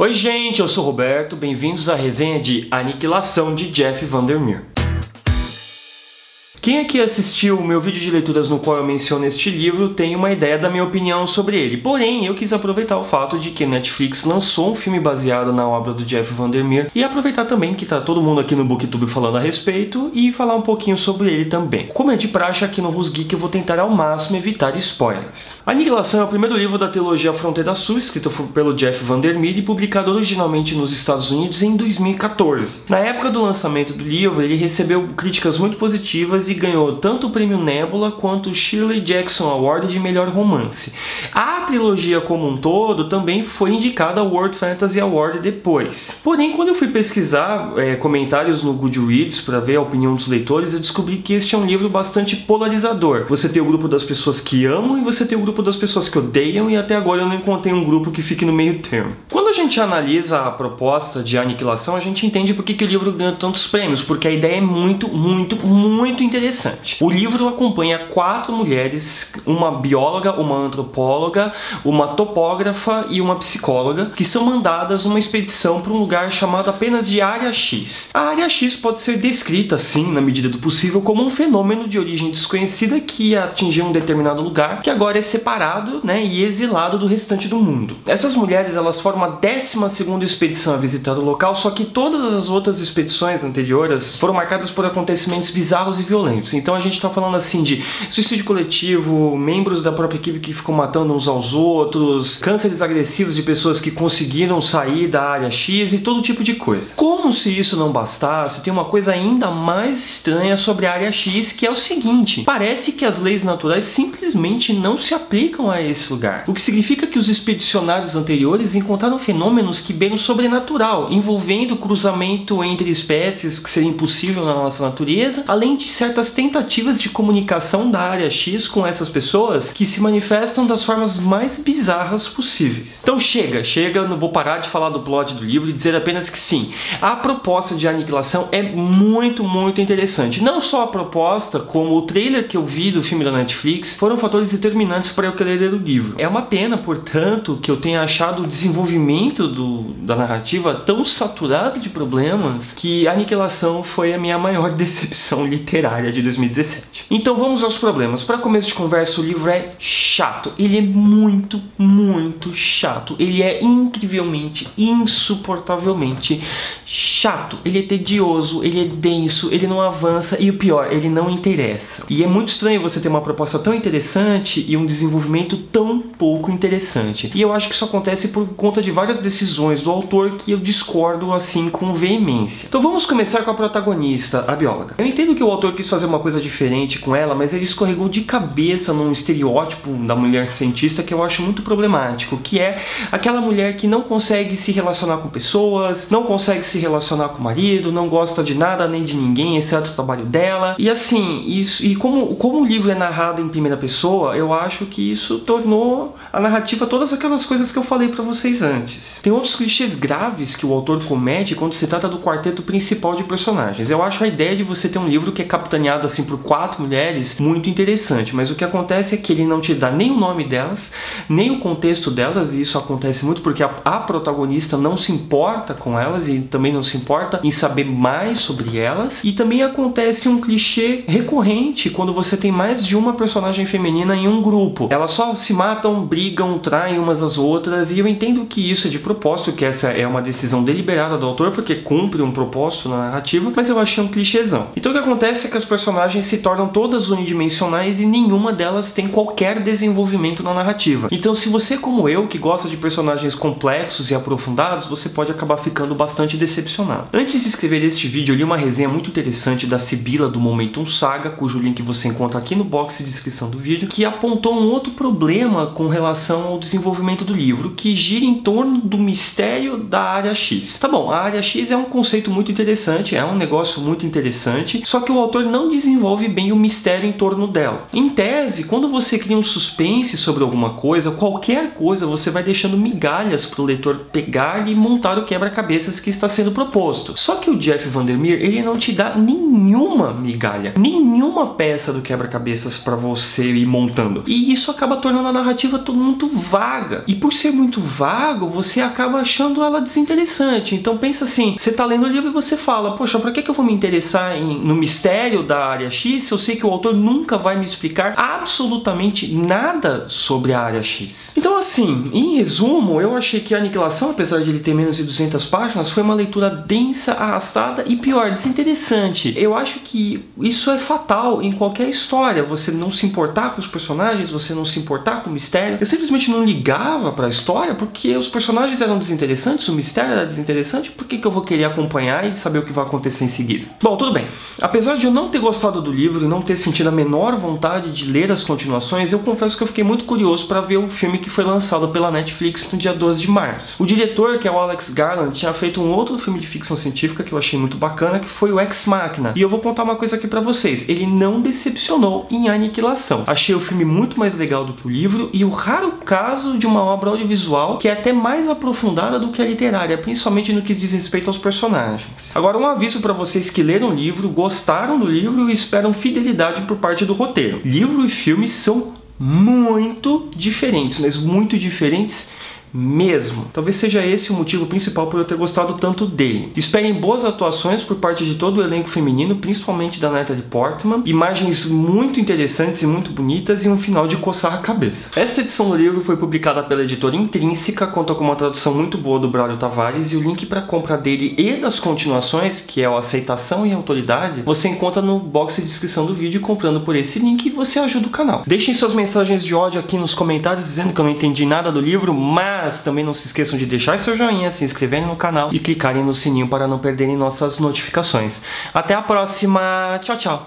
Oi gente, eu sou o Roberto, bem-vindos à resenha de Aniquilação de Jeff Vandermeer. Quem aqui assistiu o meu vídeo de leituras no qual eu menciono este livro tem uma ideia da minha opinião sobre ele. Porém, eu quis aproveitar o fato de que a Netflix lançou um filme baseado na obra do Jeff Vandermeer e aproveitar também que tá todo mundo aqui no BookTube falando a respeito e falar um pouquinho sobre ele também. Como é de praxe aqui no Rusgeek, eu vou tentar ao máximo evitar spoilers. Aniquilação é o primeiro livro da trilogia Fronteira Sul, escrito pelo Jeff Vandermeer e publicado originalmente nos Estados Unidos em 2014. Na época do lançamento do livro, ele recebeu críticas muito positivas e ganhou tanto o prêmio Nebula quanto o Shirley Jackson Award de melhor romance. A trilogia como um todo também foi indicada ao World Fantasy Award depois. Porém, quando eu fui pesquisar comentários no Goodreads para ver a opinião dos leitores, eu descobri que este é um livro bastante polarizador. Você tem o grupo das pessoas que amam e você tem o grupo das pessoas que odeiam, e até agora eu não encontrei um grupo que fique no meio termo. Quando a gente analisa a proposta de Aniquilação, a gente entende por que o livro ganhou tantos prêmios, porque a ideia é muito interessante. O livro acompanha 4 mulheres, uma bióloga, uma antropóloga, uma topógrafa e uma psicóloga, que são mandadas numa expedição para um lugar chamado apenas de Área X. A Área X pode ser descrita, sim, na medida do possível, como um fenômeno de origem desconhecida que atingiu um determinado lugar, que agora é separado, e exilado do restante do mundo. Essas mulheres, elas formam a 12ª expedição a visitar o local, só que todas as outras expedições anteriores foram marcadas por acontecimentos bizarros e violentos. Então a gente está falando assim de suicídio coletivo, membros da própria equipe que ficam matando uns aos outros, cânceres agressivos de pessoas que conseguiram sair da Área X e todo tipo de coisa. Como se isso não bastasse, tem uma coisa ainda mais estranha sobre a Área X, que é o seguinte: parece que as leis naturais simplesmente não se aplicam a esse lugar. O que significa que os expedicionários anteriores encontraram fenômenos que beiram sobrenatural, envolvendo cruzamento entre espécies que seria impossível na nossa natureza, além de certas tentativas de comunicação da Área X com essas pessoas que se manifestam das formas mais bizarras possíveis. Então chega, eu não vou parar de falar do plot do livro e dizer apenas que sim, a proposta de Aniquilação é muito interessante. Não só a proposta, como o trailer que eu vi do filme da Netflix foram fatores determinantes para eu querer ler o livro. É uma pena, portanto, que eu tenha achado o desenvolvimento da narrativa tão saturado de problemas que Aniquilação foi a minha maior decepção literária de 2017. Então vamos aos problemas. Para começo de conversa, o livro é chato. Ele é muito chato. Ele é incrivelmente, insuportavelmente chato. Ele é tedioso, ele é denso, ele não avança e o pior, ele não interessa. E é muito estranho você ter uma proposta tão interessante e um desenvolvimento tão pouco interessante. E eu acho que isso acontece por conta de várias decisões do autor que eu discordo assim com veemência. Então vamos começar com a protagonista, a bióloga. Eu entendo que o autor quis fazer uma coisa diferente com ela, mas ele escorregou de cabeça num estereótipo da mulher cientista que eu acho muito problemático, que é aquela mulher que não consegue se relacionar com pessoas, não consegue se relacionar com o marido, não gosta de nada nem de ninguém, exceto o trabalho dela. E assim, como o livro é narrado em primeira pessoa, eu acho que isso tornou a narrativa todas aquelas coisas que eu falei pra vocês antes. Tem outros clichês graves que o autor comete quando se trata do quarteto principal de personagens. Eu acho a ideia de você ter um livro que é capitaneado assim por 4 mulheres muito interessante, mas o que acontece é que ele não te dá nem o nome delas, nem o contexto delas, e isso acontece muito porque a protagonista não se importa com elas e também não se importa em saber mais sobre elas. E também acontece um clichê recorrente quando você tem mais de uma personagem feminina em um grupo. Elas só se matam, brigam, traem umas às outras, e eu entendo que isso é de propósito, que essa é uma decisão deliberada do autor porque cumpre um propósito na narrativa, mas eu achei um clichêzão. Então o que acontece é que as personagens se tornam todas unidimensionais e nenhuma delas tem qualquer desenvolvimento na narrativa. Então se você, como eu, que gosta de personagens complexos e aprofundados, você pode acabar ficando bastante decepcionado. Antes de escrever este vídeo, eu li uma resenha muito interessante da Sibila do Momentum Saga, cujo link você encontra aqui no box de descrição do vídeo, que apontou um outro problema com relação ao desenvolvimento do livro, que gira em torno do mistério da Área X. Tá bom, a Área X é um conceito muito interessante, é um negócio muito interessante, só que o autor não desenvolve bem o mistério em torno dela. Em tese, quando você cria um suspense sobre alguma coisa, qualquer coisa, você vai deixando migalhas para o leitor pegar e montar o quebra-cabeças que está sendo proposto. Só que o Jeff Vandermeer, ele não te dá nenhuma migalha, nenhuma peça do quebra-cabeças para você ir montando. E isso acaba tornando a narrativa tudo muito vaga. E por ser muito vago, você acaba achando ela desinteressante. Então pensa assim, você tá lendo o livro e você fala, poxa, pra que eu vou me interessar no mistério da área X se eu sei que o autor nunca vai me explicar absolutamente nada sobre a área X? Então assim, em resumo, eu achei que a Aniquilação, apesar de ele ter menos de 200 páginas, foi uma leitura densa, arrastada e pior, desinteressante. Eu acho que isso é fatal em qualquer história, você não se importar com os personagens, você não se importar com o mistério. Eu simplesmente não ligava pra história porque os personagens eram desinteressantes, o mistério era desinteressante, por que eu vou querer acompanhar e saber o que vai acontecer em seguida? Bom, tudo bem. Apesar de eu não ter gostado do livro e não ter sentido a menor vontade de ler as continuações, eu confesso que eu fiquei muito curioso para ver o filme que foi lançado pela Netflix no dia 12 de março. O diretor, que é o Alex Garland, tinha feito um outro filme de ficção científica que eu achei muito bacana, que foi o Ex Machina. E eu vou contar uma coisa aqui pra vocês, ele não decepcionou em Aniquilação. Achei o filme muito mais legal do que o livro e o raro caso de uma obra audiovisual que é até mais aprofundada do que a literária, principalmente no que diz respeito aos personagens. Agora, um aviso para vocês que leram o livro, gostaram do livro e esperam fidelidade por parte do roteiro. Livro e filme são muito diferentes, mas muito diferentes mesmo. Talvez seja esse o motivo principal por eu ter gostado tanto dele. Esperem boas atuações por parte de todo o elenco feminino, principalmente da Natalie Portman, imagens muito interessantes e muito bonitas e um final de coçar a cabeça. Esta edição do livro foi publicada pela editora Intrínseca, conta com uma tradução muito boa do Braulio Tavares e o link para compra dele e das continuações, que é o Aceitação e Autoridade, você encontra no box de descrição do vídeo. Comprando por esse link você ajuda o canal. Deixem suas mensagens de ódio aqui nos comentários dizendo que eu não entendi nada do livro, mas também não se esqueçam de deixar seu joinha, se inscreverem no canal e clicarem no sininho para não perderem nossas notificações. Até a próxima, tchau, tchau!